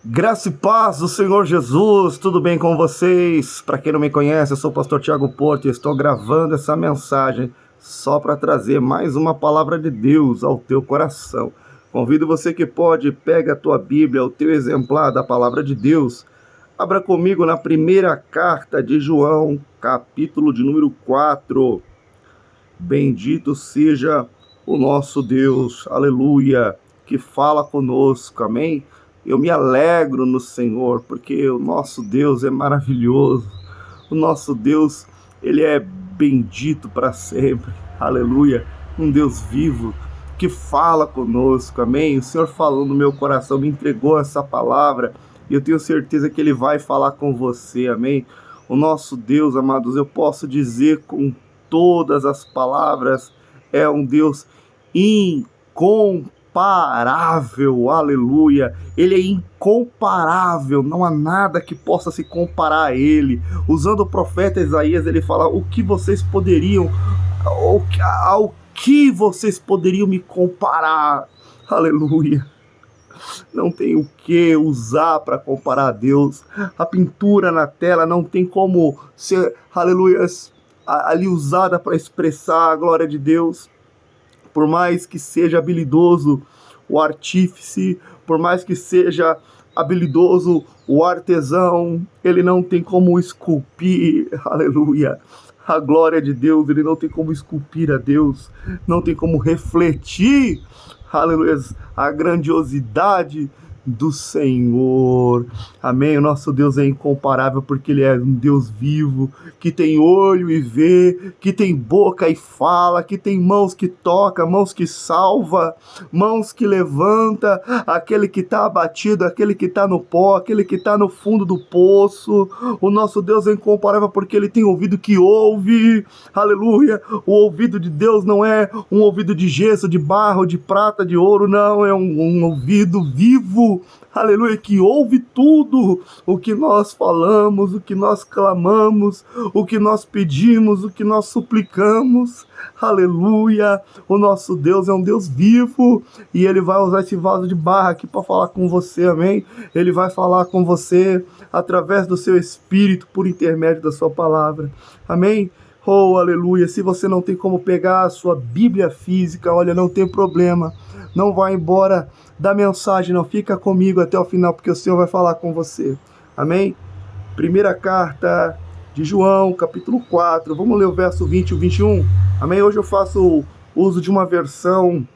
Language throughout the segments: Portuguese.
Graça e paz do Senhor Jesus, tudo bem com vocês? Para quem não me conhece, eu sou o pastor Tiago Porto e estou gravando essa mensagem só para trazer mais uma palavra de Deus ao teu coração. Convido você que pode, pega a tua Bíblia, o teu exemplar da palavra de Deus, abra comigo na primeira carta de João, capítulo de número 4. Bendito seja o nosso Deus, aleluia, que fala conosco, amém? Eu me alegro no Senhor, porque o nosso Deus é maravilhoso. O nosso Deus, Ele é bendito para sempre. Aleluia. Um Deus vivo que fala conosco, amém? O Senhor falou no meu coração, me entregou essa palavra e eu tenho certeza que Ele vai falar com você, amém? O nosso Deus, amados, eu posso dizer com todas as palavras, é um Deus incomparável, aleluia, ele é incomparável, não há nada que possa se comparar a ele. Usando o profeta Isaías, ele fala, ao que vocês poderiam me comparar, aleluia. Não tem o que usar para comparar a Deus. A pintura na tela não tem como ser, aleluia, ali usada para expressar a glória de Deus. Por mais que seja habilidoso o artífice, por mais que seja habilidoso o artesão, ele não tem como esculpir, aleluia, a glória de Deus, ele não tem como esculpir a Deus, não tem como refletir, aleluia, a grandiosidade do Senhor, amém? O nosso Deus é incomparável porque Ele é um Deus vivo, que tem olho e vê, que tem boca e fala, que tem mãos que toca, mãos que salva, mãos que levanta, aquele que está abatido, aquele que está no pó, aquele que está no fundo do poço. O nosso Deus é incomparável porque Ele tem ouvido que ouve, aleluia. O ouvido de Deus não é um ouvido de gesso, de barro, de prata, de ouro, não, é um ouvido vivo, aleluia, que ouve tudo o que nós falamos, o que nós clamamos, o que nós pedimos, o que nós suplicamos, aleluia. O nosso Deus é um Deus vivo e Ele vai usar esse vaso de barro aqui para falar com você, amém? Ele vai falar com você através do seu Espírito por intermédio da sua palavra, amém? Oh, aleluia. Se você não tem como pegar a sua Bíblia física, olha, não tem problema, não vai embora da mensagem, não, fica comigo até o final, porque o Senhor vai falar com você, amém? Primeira carta de João, capítulo 4, vamos ler o verso 20 e o 21, amém? Hoje eu faço uso de uma versão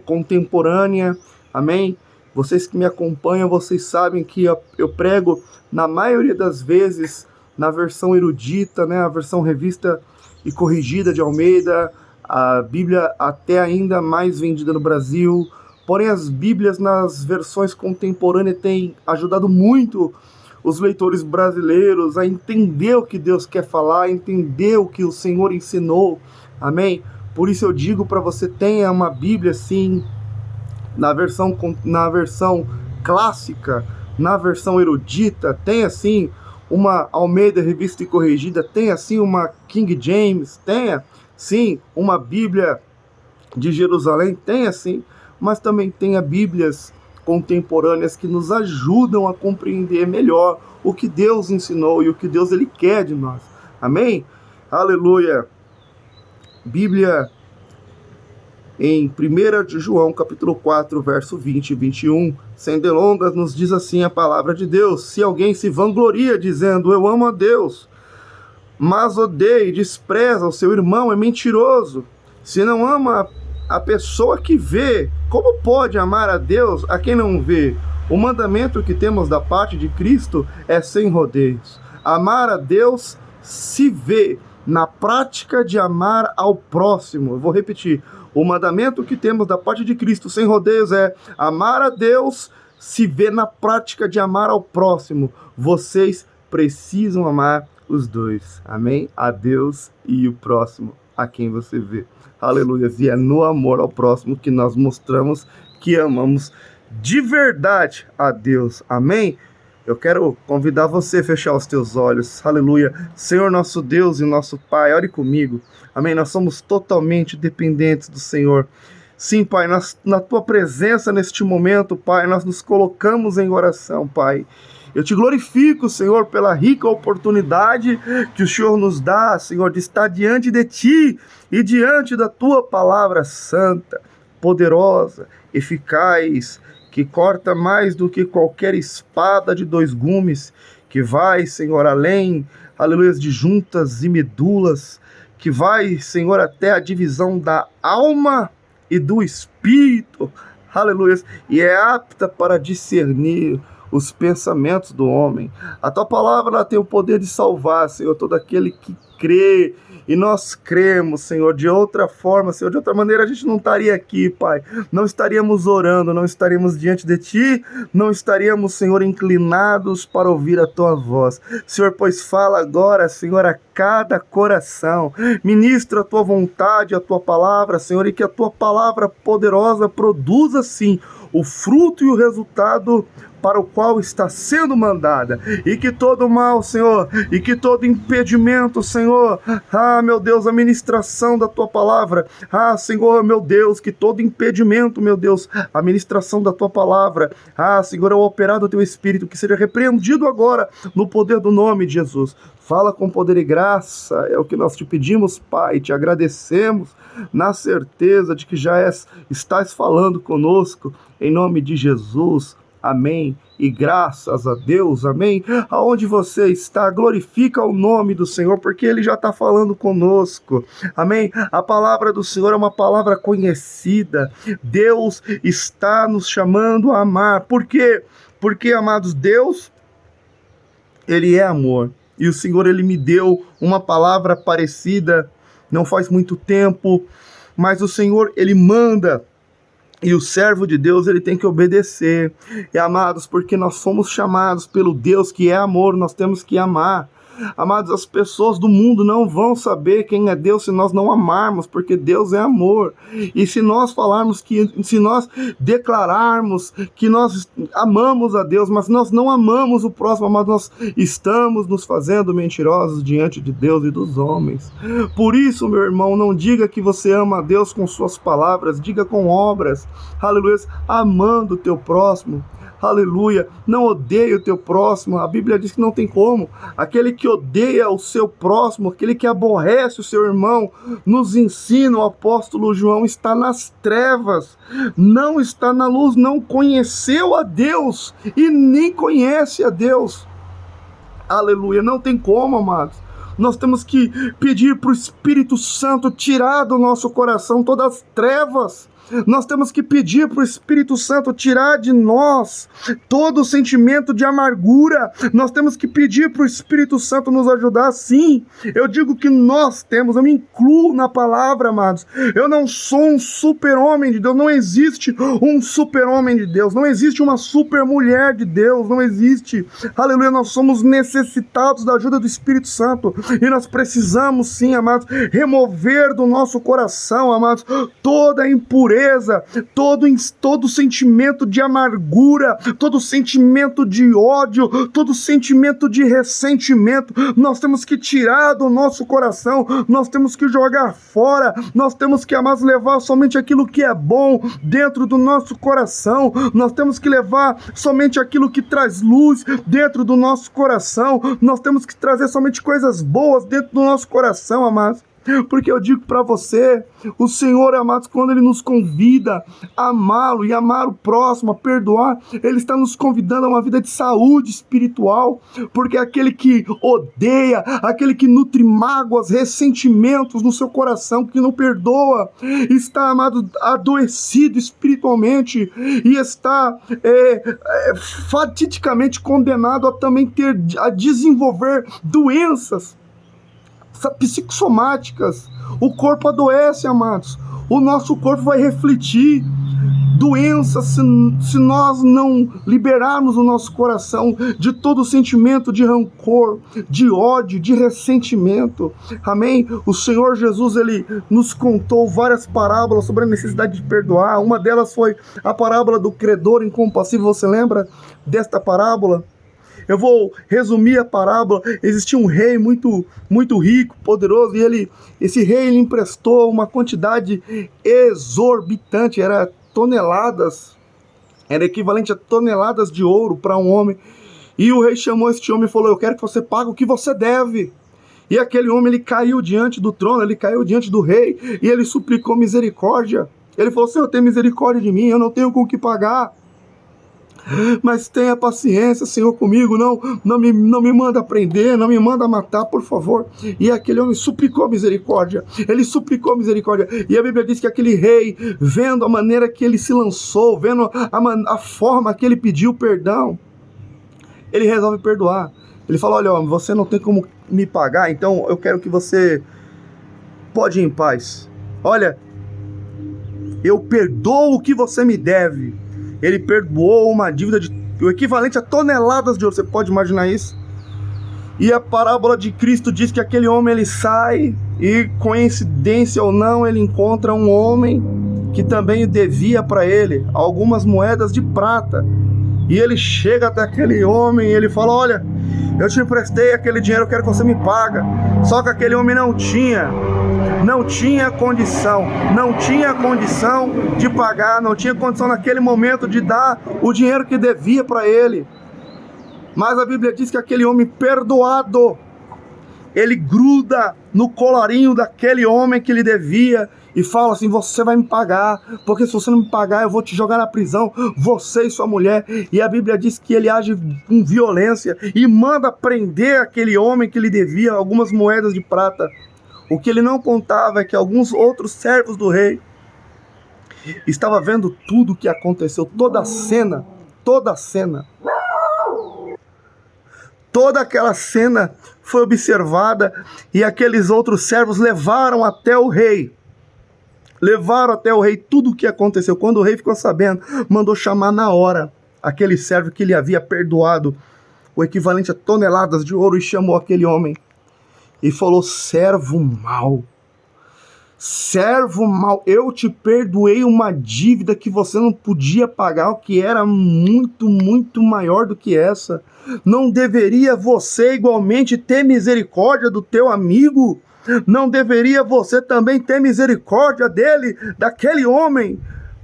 contemporânea, amém? Vocês que me acompanham, vocês sabem que eu prego, na maioria das vezes, na versão erudita, né? A versão revista e corrigida de Almeida, a Bíblia até ainda mais vendida no Brasil. Porém, as Bíblias nas versões contemporâneas têm ajudado muito os leitores brasileiros a entender o que Deus quer falar, a entender o que o Senhor ensinou, amém? Por isso eu digo para você, tenha uma Bíblia sim, na versão clássica, na versão erudita, tenha sim uma Almeida revista e corrigida, tenha sim uma King James, tenha sim uma Bíblia de Jerusalém, tenha sim, mas também tenha Bíblias contemporâneas que nos ajudam a compreender melhor o que Deus ensinou e o que Deus Ele quer de nós, amém? Aleluia. Bíblia em 1 de João, capítulo 4, verso 20 e 21, sem delongas, nos diz assim a palavra de Deus: se alguém se vangloria dizendo, eu amo a Deus, mas odeia e despreza o seu irmão, é mentiroso. Se não ama a pessoa que vê, como pode amar a Deus a quem não vê? O mandamento que temos da parte de Cristo é sem rodeios. Amar a Deus se vê na prática de amar ao próximo. Eu vou repetir. O mandamento que temos da parte de Cristo, sem rodeios, é amar a Deus, se vê na prática de amar ao próximo. Vocês precisam amar os dois, amém? A Deus e o próximo, a quem você vê. Aleluia. E é no amor ao próximo que nós mostramos que amamos de verdade a Deus, amém? Eu quero convidar você a fechar os teus olhos, aleluia. Senhor nosso Deus e nosso Pai, ore comigo, amém? Nós somos totalmente dependentes do Senhor. Sim, Pai, na Tua presença neste momento, Pai, nós nos colocamos em oração, Pai. Eu te glorifico, Senhor, pela rica oportunidade que o Senhor nos dá, Senhor, de estar diante de Ti e diante da Tua palavra santa, poderosa, eficaz, que corta mais do que qualquer espada de 2 gumes, que vai, Senhor, além, aleluia, de juntas e medulas, que vai, Senhor, até a divisão da alma e do espírito, aleluia, e é apta para discernir os pensamentos do homem. A Tua palavra ela tem o poder de salvar, Senhor, todo aquele que crê, e nós cremos, Senhor, de outra forma, Senhor, de outra maneira a gente não estaria aqui, Pai, não estaríamos orando, não estaríamos diante de Ti, não estaríamos, Senhor, inclinados para ouvir a Tua voz. Senhor, pois fala agora, Senhor, a cada coração, ministra a Tua vontade, a Tua palavra, Senhor, e que a Tua palavra poderosa produza, sim, o fruto e o resultado para o qual está sendo mandada, e que todo mal, Senhor, e que todo impedimento, Senhor, meu Deus, a ministração da Tua palavra, Senhor, meu Deus, que todo impedimento, meu Deus, a ministração da Tua palavra, Senhor, ao operar do Teu Espírito, que seja repreendido agora, no poder do nome de Jesus. Fala com poder e graça, é o que nós te pedimos, Pai, te agradecemos, na certeza de que já estás falando conosco, em nome de Jesus. Amém, e graças a Deus, amém. Aonde você está, glorifica o nome do Senhor, porque Ele já está falando conosco, amém. A palavra do Senhor é uma palavra conhecida, Deus está nos chamando a amar. Por quê? Porque, amados, Deus, Ele é amor, e o Senhor, Ele me deu uma palavra parecida, não faz muito tempo, mas o Senhor, Ele manda, e o servo de Deus, ele tem que obedecer. E amados, porque nós somos chamados pelo Deus que é amor, nós temos que amar. Amados, as pessoas do mundo não vão saber quem é Deus se nós não amarmos, porque Deus é amor. E se nós falarmos se nós declararmos que nós amamos a Deus, mas nós não amamos o próximo, mas nós estamos nos fazendo mentirosos diante de Deus e dos homens. Por isso, meu irmão, não diga que você ama a Deus com suas palavras, diga com obras, aleluia, amando o teu próximo. Aleluia, não odeie o teu próximo, a Bíblia diz que não tem como. Aquele que odeia o seu próximo, aquele que aborrece o seu irmão, nos ensina, o apóstolo João, está nas trevas, não está na luz, não conheceu a Deus e nem conhece a Deus. Aleluia, não tem como, amados. Nós temos que pedir para o Espírito Santo tirar do nosso coração todas as trevas. Nós temos que pedir para o Espírito Santo tirar de nós todo o sentimento de amargura. Nós temos que pedir para o Espírito Santo nos ajudar, sim. Eu digo que nós temos, eu me incluo na palavra, amados. Eu não sou um super-homem de Deus, não existe um super-homem de Deus, não existe uma super-mulher de Deus, não existe. Aleluia, nós somos necessitados da ajuda do Espírito Santo e nós precisamos, sim, amados, remover do nosso coração, amados, toda a impureza, todo sentimento de amargura, todo sentimento de ódio, todo sentimento de ressentimento. Nós temos que tirar do nosso coração, nós temos que jogar fora, nós temos que, amados, levar somente aquilo que é bom dentro do nosso coração, nós temos que levar somente aquilo que traz luz dentro do nosso coração, nós temos que trazer somente coisas boas dentro do nosso coração, amados. Porque eu digo para você, o Senhor, amados, quando Ele nos convida a amá-lo e amar o próximo, a perdoar, Ele está nos convidando a uma vida de saúde espiritual, porque aquele que odeia, aquele que nutre mágoas, ressentimentos no seu coração, que não perdoa, está, amado, adoecido espiritualmente e está fatidicamente condenado a desenvolver doenças psicossomáticas. O corpo adoece, amados. O nosso corpo vai refletir doenças se nós não liberarmos o nosso coração de todo sentimento de rancor, de ódio, de ressentimento. Amém? O Senhor Jesus, Ele nos contou várias parábolas sobre a necessidade de perdoar. Uma delas foi a parábola do credor incompassível. Você lembra desta parábola? Eu vou resumir a parábola. Existia um rei muito, muito rico, poderoso, e esse rei ele emprestou uma quantidade exorbitante, era toneladas, era equivalente a toneladas de ouro para um homem. E o rei chamou este homem e falou: eu quero que você pague o que você deve. E aquele homem, ele caiu diante do trono, ele caiu diante do rei, e ele suplicou misericórdia. Ele falou: Senhor, tem misericórdia de mim, eu não tenho com o que pagar. Mas tenha paciência, Senhor, comigo, não me manda prender, não me manda matar, por favor. E aquele homem suplicou misericórdia, ele suplicou misericórdia. E a Bíblia diz que aquele rei, vendo a maneira que ele se lançou, vendo a forma que ele pediu perdão, ele resolve perdoar. Ele fala: olha, homem, você não tem como me pagar, então eu quero que você pode ir em paz. Olha, eu perdoo o que você me deve. Ele perdoou uma dívida o equivalente a toneladas de ouro. Você pode imaginar isso? E a parábola de Cristo diz que aquele homem, ele sai e, coincidência ou não, ele encontra um homem que também devia para ele algumas moedas de prata. E ele chega até aquele homem e ele fala: olha, eu te emprestei aquele dinheiro, eu quero que você me paga. Só que aquele homem não tinha condição de pagar, não tinha condição naquele momento de dar o dinheiro que devia para ele. Mas a Bíblia diz que aquele homem perdoado, ele gruda no colarinho daquele homem que lhe devia e fala assim: você vai me pagar, porque se você não me pagar eu vou te jogar na prisão, você e sua mulher. E a Bíblia diz que ele age com violência e manda prender aquele homem que lhe devia algumas moedas de prata. O que ele não contava é que alguns outros servos do rei estavam vendo tudo o que aconteceu, toda aquela cena foi observada, e aqueles outros servos levaram até o rei tudo o que aconteceu. Quando o rei ficou sabendo, mandou chamar na hora aquele servo que lhe havia perdoado o equivalente a toneladas de ouro, e chamou aquele homem e falou: servo mau, eu te perdoei uma dívida que você não podia pagar, o que era muito, muito maior do que essa. Não deveria você igualmente ter misericórdia do teu amigo? Não deveria você também ter misericórdia daquele homem?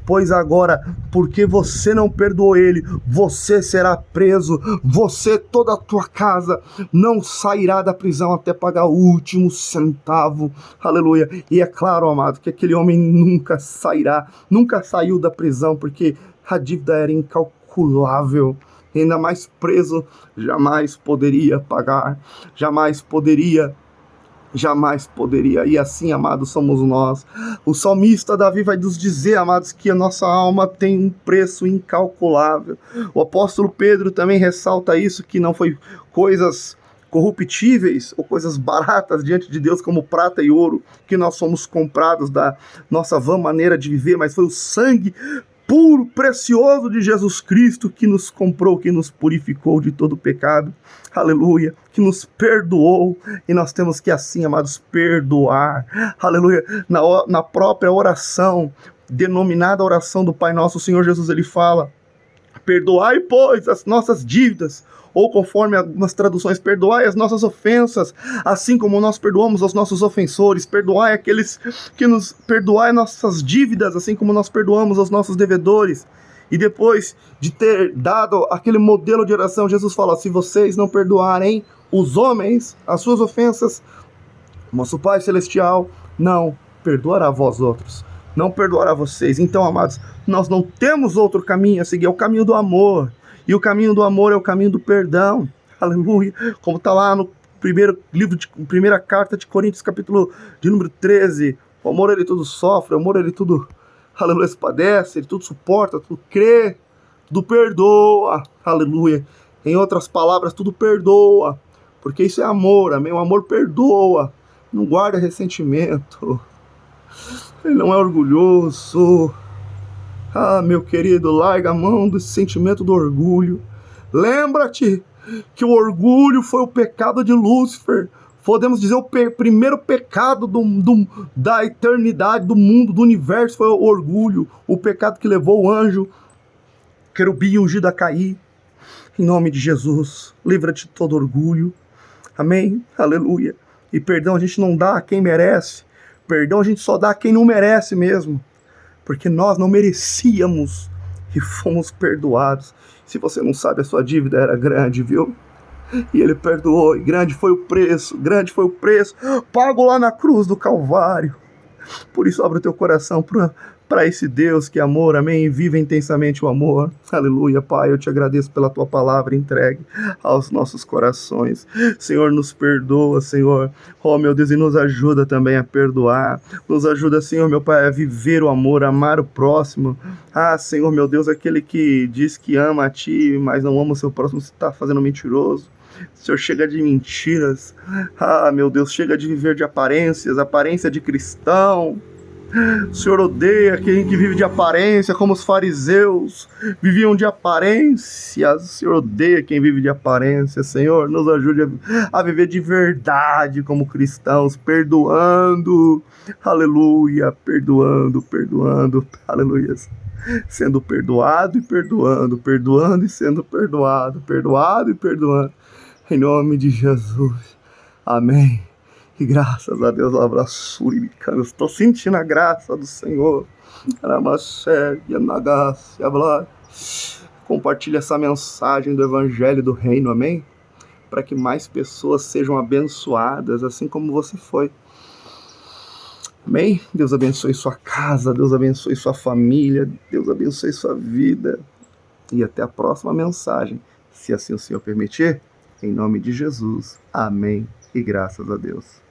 Pois agora, porque você não perdoou ele, você será preso, toda a tua casa, não sairá da prisão até pagar o último centavo. Aleluia. E é claro, amado, que aquele homem nunca saiu da prisão, porque a dívida era incalculável. Ainda mais preso, jamais poderia pagar, jamais poderia. E assim, amados, somos nós. O salmista Davi vai nos dizer, amados, que a nossa alma tem um preço incalculável. O apóstolo Pedro também ressalta isso, que não foi coisas corruptíveis ou coisas baratas diante de Deus como prata e ouro que nós somos comprados da nossa vã maneira de viver, mas foi o sangue puro, precioso de Jesus Cristo que nos comprou, que nos purificou de todo pecado, aleluia, que nos perdoou. E nós temos que, assim, amados, perdoar, aleluia. Na própria oração, denominada oração do Pai Nosso, o Senhor Jesus, ele fala: perdoai, pois, as nossas dívidas, ou conforme algumas traduções, perdoai as nossas ofensas, assim como nós perdoamos aos nossos ofensores. Perdoai aqueles que perdoai nossas dívidas, assim como nós perdoamos aos nossos devedores. E depois de ter dado aquele modelo de oração, Jesus fala: se vocês não perdoarem os homens as suas ofensas, nosso Pai Celestial não perdoará vós outros, não perdoará vocês. Então, amados, nós não temos outro caminho a seguir, é o caminho do amor. E o caminho do amor é o caminho do perdão, aleluia, como está lá no primeira carta de Coríntios, capítulo de número 13, o amor ele tudo sofre, o amor ele tudo, aleluia, se padece, ele tudo suporta, tudo crê, tudo perdoa, aleluia. Em outras palavras, tudo perdoa, porque isso é amor, amém? O amor perdoa, não guarda ressentimento, ele não é orgulhoso. Ah, meu querido, larga a mão desse sentimento do orgulho. Lembra-te que o orgulho foi o pecado de Lúcifer. Podemos dizer o primeiro pecado da eternidade, do mundo, do universo, foi o orgulho. O pecado que levou o anjo querubim ungido a cair. Em nome de Jesus, livra-te de todo orgulho. Amém? Aleluia. E perdão a gente não dá a quem merece. Perdão a gente só dá a quem não merece mesmo. Porque nós não merecíamos e fomos perdoados. Se você não sabe, a sua dívida era grande, viu? E ele perdoou, e grande foi o preço, pago lá na cruz do Calvário. Por isso, abre o teu coração para esse Deus que é amor, amém? E viva intensamente o amor. Aleluia, Pai, eu te agradeço pela tua palavra entregue aos nossos corações. Senhor, nos perdoa, Senhor. Oh, meu Deus, e nos ajuda também a perdoar. Nos ajuda, Senhor, meu Pai, a viver o amor, a amar o próximo. Ah, Senhor, meu Deus, aquele que diz que ama a Ti, mas não ama o seu próximo, você está fazendo mentiroso. Senhor, chega de mentiras. Ah, meu Deus, chega de viver de aparências, aparência de cristão. O Senhor odeia quem que vive de aparência, como os fariseus viviam de aparências. O Senhor odeia quem vive de aparência. Senhor, nos ajude a viver de verdade como cristãos, perdoando. Aleluia, perdoando, aleluia. Sendo perdoado e perdoando, perdoando e sendo perdoado, perdoado e perdoando. Em nome de Jesus. Amém. E graças a Deus, eu estou sentindo a graça do Senhor. Compartilhe essa mensagem do Evangelho do Reino, amém? Para que mais pessoas sejam abençoadas, assim como você foi. Amém? Deus abençoe sua casa, Deus abençoe sua família, Deus abençoe sua vida. E até a próxima mensagem, se assim o Senhor permitir. Em nome de Jesus. Amém. E graças a Deus.